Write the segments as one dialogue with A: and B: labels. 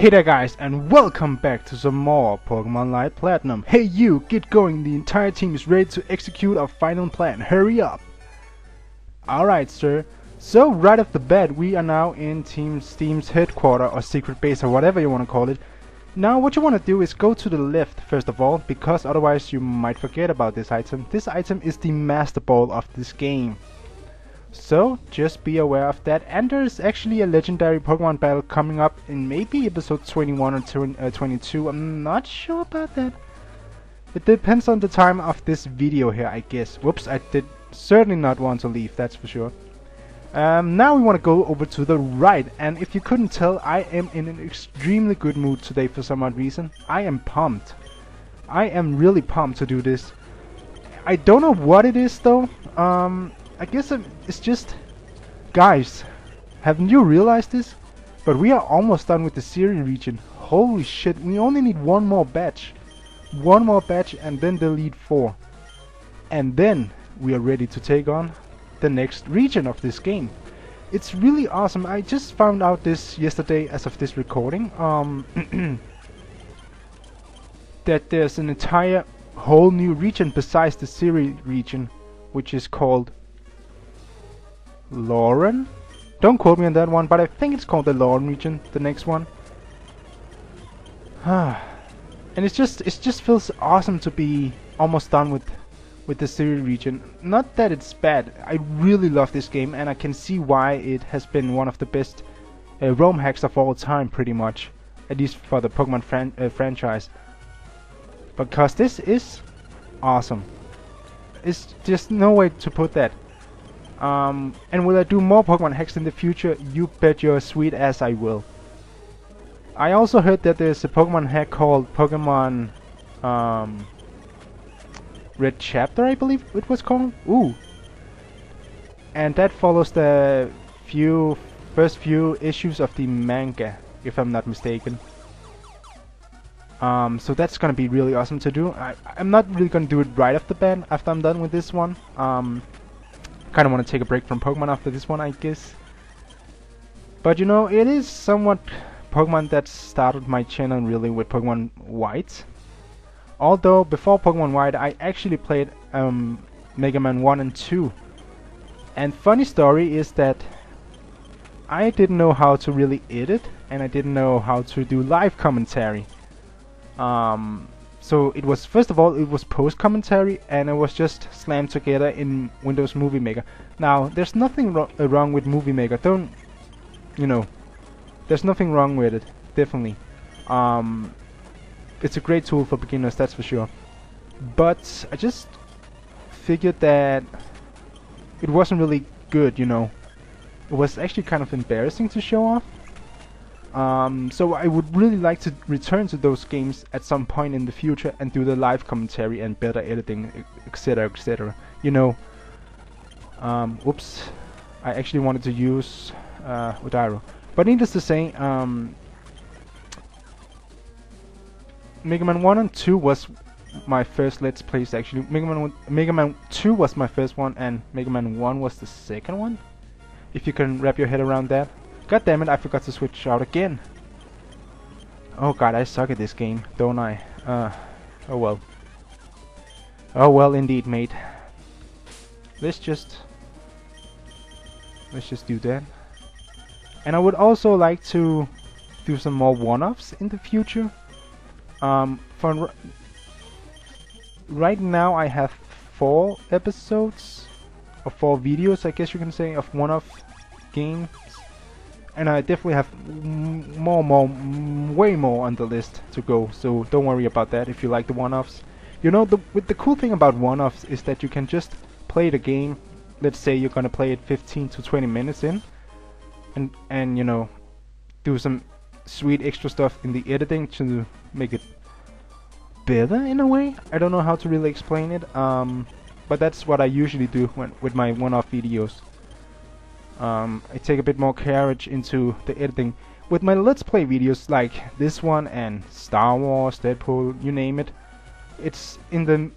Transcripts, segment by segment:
A: Hey there guys, and welcome back to some more Pokemon Light Platinum. Hey you, get going, the entire team is ready to execute our final plan, hurry up! Alright sir, so right off the bat we are now in Team Steam's headquarters or secret base or whatever you want to call it. Now what you want to do is go to the left first of all, because otherwise you might forget about this item. This item is the Master Ball of this game. So, just be aware of that, and there's actually a legendary Pokemon battle coming up in maybe episode 21 or 22, I'm not sure about that. It depends on the time of this video here, I guess. Whoops, I did certainly not want to leave, that's for sure. Now we want to go over to the right, and if you couldn't tell, I am in an extremely good mood today for some odd reason. I am pumped. I am really pumped to do this. I don't know what it is though. I guess it's just... Guys, haven't you realized this? But we are almost done with the Syria region. Holy shit, we only need one more batch. One more batch and then delete 4. And then we are ready to take on the next region of this game. It's really awesome. I just found out this yesterday as of this recording. That there's an entire whole new region besides the Syria region, which is called Lauren? Don't quote me on that one, but I think it's called the Lauren region, the next one. And it just feels awesome to be almost done with the Syria region. Not that it's bad, I really love this game and I can see why it has been one of the best ROM hacks of all time pretty much. At least for the Pokemon franchise. Because this is awesome. It's just no way to put that. And will I do more Pokemon hacks in the future? You bet your sweet ass I will. I also heard that there's a Pokemon hack called Pokemon Red Chapter, I believe it was called. Ooh. And that follows the first few issues of the manga, if I'm not mistaken. So that's gonna be really awesome to do. I'm not really gonna do it right off the bat after I'm done with this one. Kind of want to take a break from Pokemon after this one, I guess. But you know, it is somewhat Pokemon that started my channel really with Pokemon White. Although before Pokemon White, I actually played Mega Man 1 and 2. And funny story is that I didn't know how to really edit, and I didn't know how to do live commentary. So it was, first of all, it was post commentary and it was just slammed together in Windows Movie Maker. Now, there's nothing wrong with Movie Maker, don't, you know, there's nothing wrong with it, definitely. It's a great tool for beginners, that's for sure. But I just figured that it wasn't really good, you know. It was actually kind of embarrassing to show off. So I would really like to return to those games at some point in the future and do the live commentary and better editing, etc, etc. You know, oops, I actually wanted to use Odairo. But needless to say, Mega Man 1 and 2 was my first Let's Plays actually. Mega Man 2 was my first one and Mega Man 1 was the second one. If you can wrap your head around that. God damn it, I forgot to switch out again. Oh god, I suck at this game, don't I? Oh well. Oh well indeed, mate. Let's just do that. And I would also like to do some more one-offs in the future. For right now I have 4 episodes, or 4 videos I guess you can say, of one-off games. And I definitely have way more on the list to go, so don't worry about that if you like the one-offs. You know, the cool thing about one-offs is that you can just play the game. Let's say you're gonna play it 15 to 20 minutes in, and you know, do some sweet extra stuff in the editing to make it better in a way. I don't know how to really explain it, but that's what I usually do with my one-off videos. I take a bit more courage into the editing. With my Let's Play videos like this one and Star Wars, Deadpool, you name it, it's in the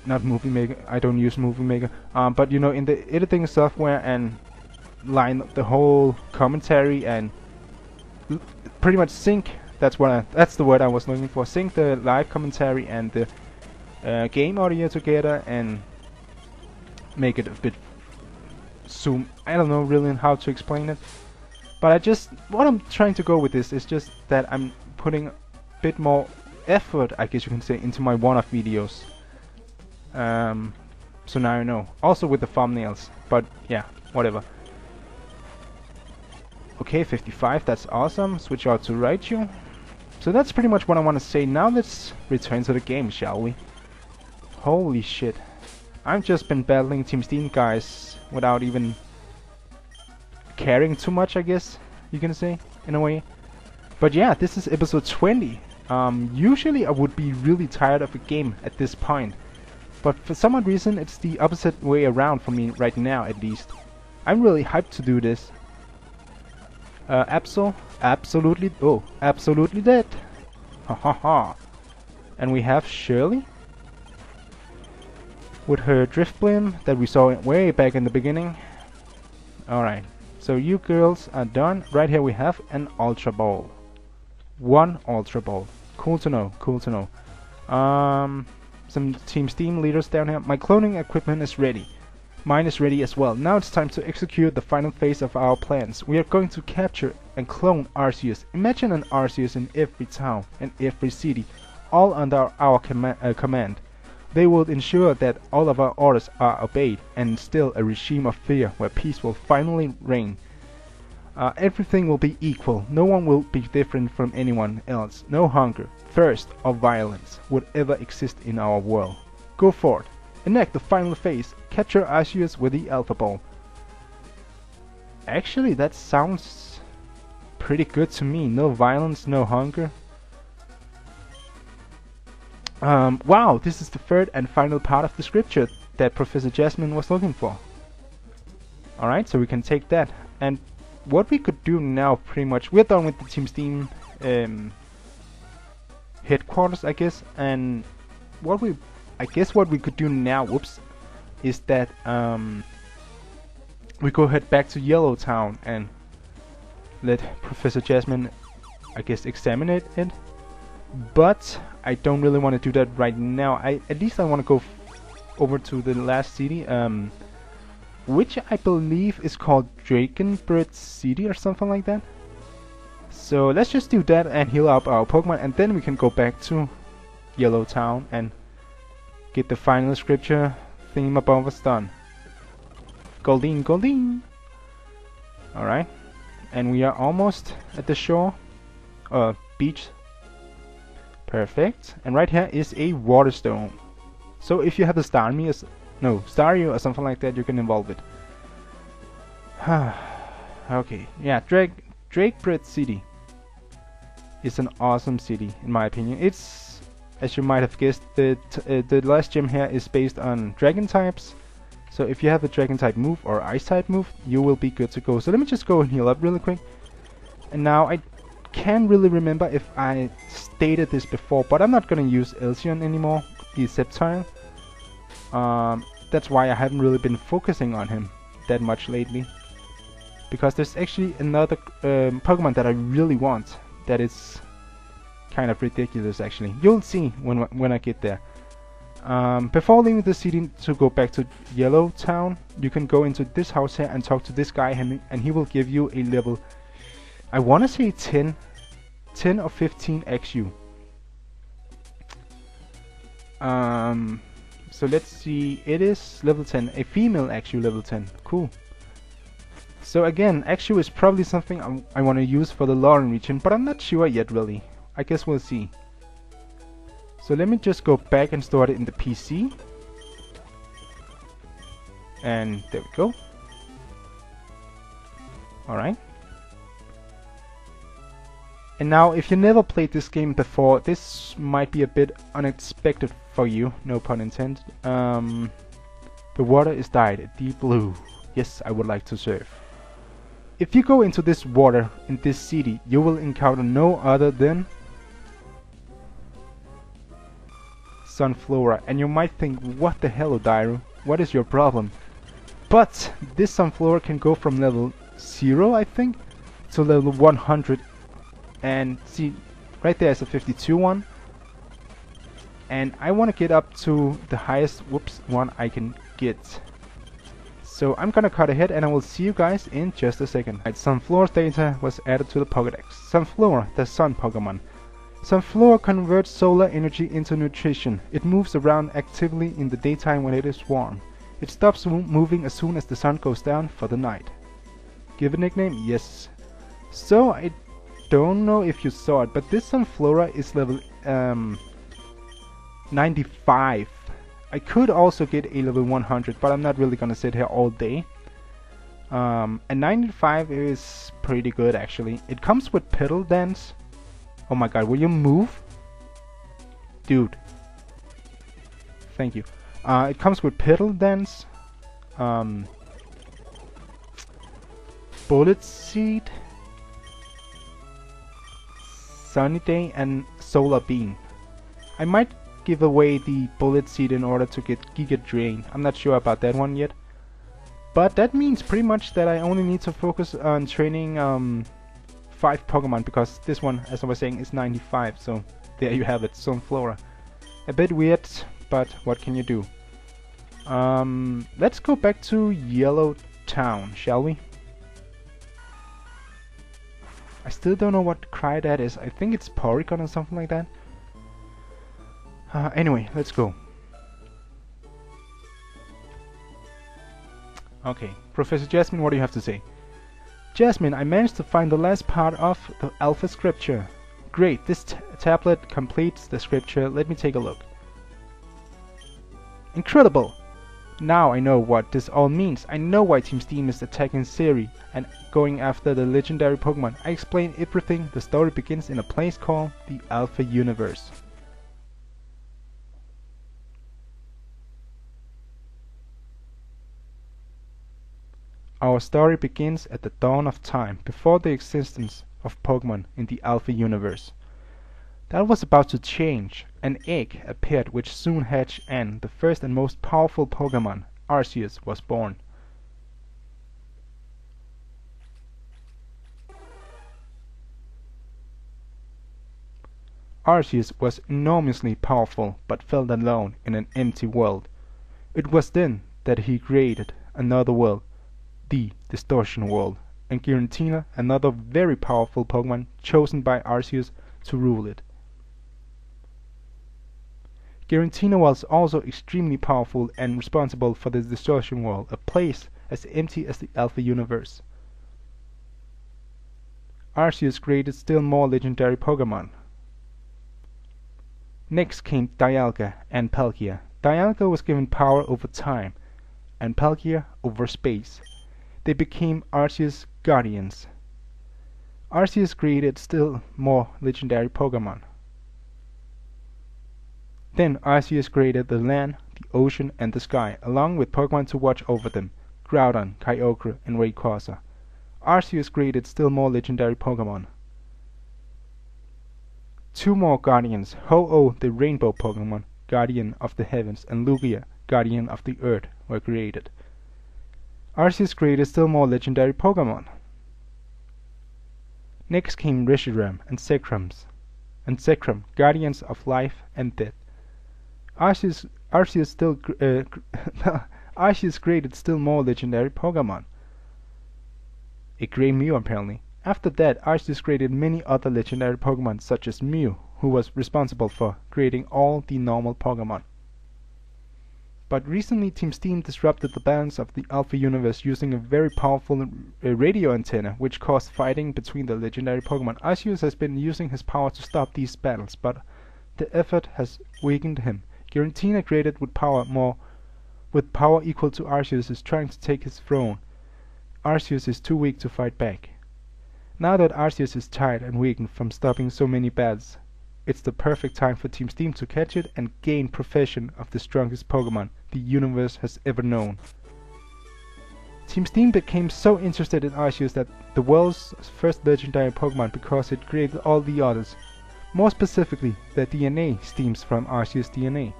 A: not Movie Maker, I don't use Movie Maker, but you know, in the editing software, and line the whole commentary and pretty much sync. That's the word I was looking for. Sync the live commentary and the game audio together and make it a bit zoom. I don't know really how to explain it, but what I'm trying to go with this is just that I'm putting a bit more effort, I guess you can say, into my one-off videos. So now you know. Also with the thumbnails, but yeah, whatever. Okay, 55, that's awesome. Switch out to Raichu. So that's pretty much what I want to say. Now let's return to the game, shall we? Holy shit. I've just been battling Team Steam guys without even caring too much, I guess you can say, in a way. But yeah, this is episode 20. Usually I would be really tired of a game at this point, but for some odd reason it's the opposite way around for me right now, at least. I'm really hyped to do this. Absolutely dead. Ha ha ha. And we have Shirley with her drift blim that we saw way back in the beginning. Alright, so you girls are done. Right here we have an Ultra Ball. One Ultra Ball. Cool to know, cool to know. Some Team Steam leaders down here. My cloning equipment is ready. Mine is ready as well. Now it's time to execute the final phase of our plans. We are going to capture and clone Arceus. Imagine an Arceus in every town and every city, all under our command. They will ensure that all of our orders are obeyed and instill a regime of fear where peace will finally reign. Everything will be equal. No one will be different from anyone else. No hunger, thirst, or violence would ever exist in our world. Go forth. Enact the final phase. Capture Arceus with the Alpha Ball. Actually, that sounds pretty good to me. No violence, no hunger. Wow, this is the third and final part of the scripture that Professor Jasmine was looking for. Alright, so we can take that. And what we could do now, pretty much, we're done with the Team Steam headquarters, I guess. And what we could do now, whoops, is that we go head back to Yellow Town and let Professor Jasmine, I guess, examine it. But I don't really want to do that right now. At least I want to go over to the last city, which I believe is called Dragonbird City or something like that. So let's just do that and heal up our Pokemon, and then we can go back to Yellow Town and get the final scripture theme above us done. Goldeen, Goldeen! Alright. And we are almost at the shore. Beach. Perfect. And right here is a water stone. So if you have a Staryu or something like that, you can evolve it. Okay. Yeah, Dragonbird City is an awesome city, in my opinion. It's, as you might have guessed, the last gym here is based on dragon types. So if you have a dragon type move or ice type move, you will be good to go. So let me just go and heal up really quick. And now I can't really remember if I stated this before, but I'm not gonna use Elsion anymore, the Sceptile. That's why I haven't really been focusing on him that much lately. Because there's actually another Pokemon that I really want that is kind of ridiculous, actually. You'll see when I get there. Before leaving the city to go back to Yellow Town, you can go into this house here and talk to this guy, and he will give you a level, I want to say 10 or 15 XU. So let's see, it is level 10, a female XU level 10, cool. So again, XU is probably something I want to use for the Lauren region, but I'm not sure yet really. I guess we'll see. So let me just go back and store it in the PC. And there we go. Alright. And now, if you never played this game before, this might be a bit unexpected for you, no pun intended. The water is dyed deep blue. Yes, I would like to surf. If you go into this water in this city, you will encounter no other than Sunflora, and you might think, what the hell, Dairu? What is your problem? But this Sunflora can go from level 0, I think, to level 100 And see, right there is a 52 one. And I want to get up to the highest one I can get. So I'm gonna cut ahead and I will see you guys in just a second. Right, Sunflora's data was added to the Pokédex. Sunflora, the sun Pokemon. Sunflora converts solar energy into nutrition. It moves around actively in the daytime when it is warm. It stops moving as soon as the sun goes down for the night. Give a nickname? Yes. So I don't know if you saw it, but this Sunflora is level 95. I could also get a level 100, but I'm not really gonna sit here all day. And 95 is pretty good actually. It comes with Petal Dance. Oh my god, will you move? Dude. Thank you. It comes with Petal Dance. Bullet Seed. Sunny Day and Solar Beam. I might give away the Bullet Seed in order to get Giga Drain. I'm not sure about that one yet. But that means pretty much that I only need to focus on training 5 Pokemon, because this one, as I was saying, is 95. So there you have it, Sunflora. A bit weird, but what can you do? Let's go back to Yellow Town, shall we? I still don't know what cry that is. I think it's Porygon or something like that. Anyway, let's go. Okay, Professor Jasmine, what do you have to say? Jasmine, I managed to find the last part of the Alpha Scripture. Great, this tablet completes the scripture. Let me take a look. Incredible! Now I know what this all means. I know why Team Steam is attacking Siri and going after the legendary Pokemon. I explain everything. The story begins in a place called the Alpha Universe. Our story begins at the dawn of time, before the existence of Pokemon in the Alpha Universe. That was about to change. An egg appeared which soon hatched, and the first and most powerful Pokemon, Arceus, was born. Arceus was enormously powerful, but felt alone in an empty world. It was then that he created another world, the Distortion World, and Giratina, another very powerful Pokemon chosen by Arceus to rule it. Giratina was also extremely powerful and responsible for the Distortion World, a place as empty as the Alpha Universe. Arceus created still more legendary Pokemon. Next came Dialga and Palkia. Dialga was given power over time, and Palkia over space. They became Arceus' guardians. Arceus created still more legendary Pokemon. Then Arceus created the land, the ocean, and the sky, along with Pokemon to watch over them, Groudon, Kyogre, and Rayquaza. Arceus created still more legendary Pokemon. 2 more guardians, Ho-Oh, the rainbow Pokemon, guardian of the heavens, and Lugia, guardian of the earth, were created. Arceus created still more legendary Pokemon. Next came Reshiram and Zekrom, guardians of life and death. Arceus created still more legendary Pokemon. A Grey Mew apparently. After that, Arceus created many other legendary Pokemon such as Mew, who was responsible for creating all the normal Pokemon. But recently Team Steam disrupted the balance of the Alpha Universe using a very powerful radio antenna, which caused fighting between the legendary Pokemon. Arceus has been using his power to stop these battles, but the effort has weakened him. Giratina, created with power equal to Arceus, is trying to take his throne. Arceus is too weak to fight back. Now that Arceus is tired and weakened from stopping so many battles, it's the perfect time for Team Steam to catch it and gain possession of the strongest Pokemon the universe has ever known. Team Steam became so interested in Arceus that the world's first legendary Pokemon because it created all the others. More specifically, the DNA stems from Arceus' DNA.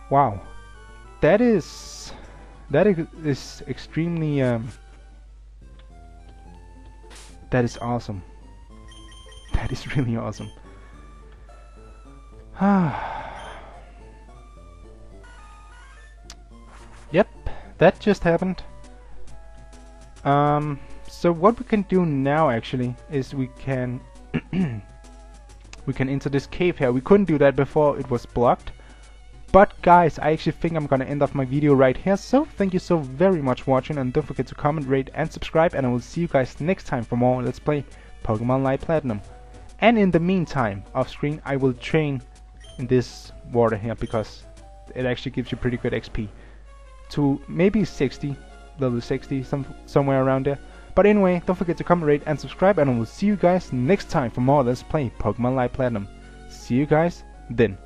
A: Wow, that is extremely That is awesome. That is really awesome. Yep, that just happened. So what we can do now actually is we can we can enter this cave here. We couldn't do that before, it was blocked. But guys, I actually think I'm gonna end off my video right here. So thank you so very much for watching, and don't forget to comment, rate and subscribe, and I will see you guys next time for more Let's Play Pokemon Light Platinum. And in the meantime, off screen, I will train in this water here because it actually gives you pretty good XP. To maybe 60, level 60, somewhere around there. But anyway, don't forget to comment, rate and subscribe, and I will see you guys next time for more Let's Play Pokemon Light Platinum. See you guys then.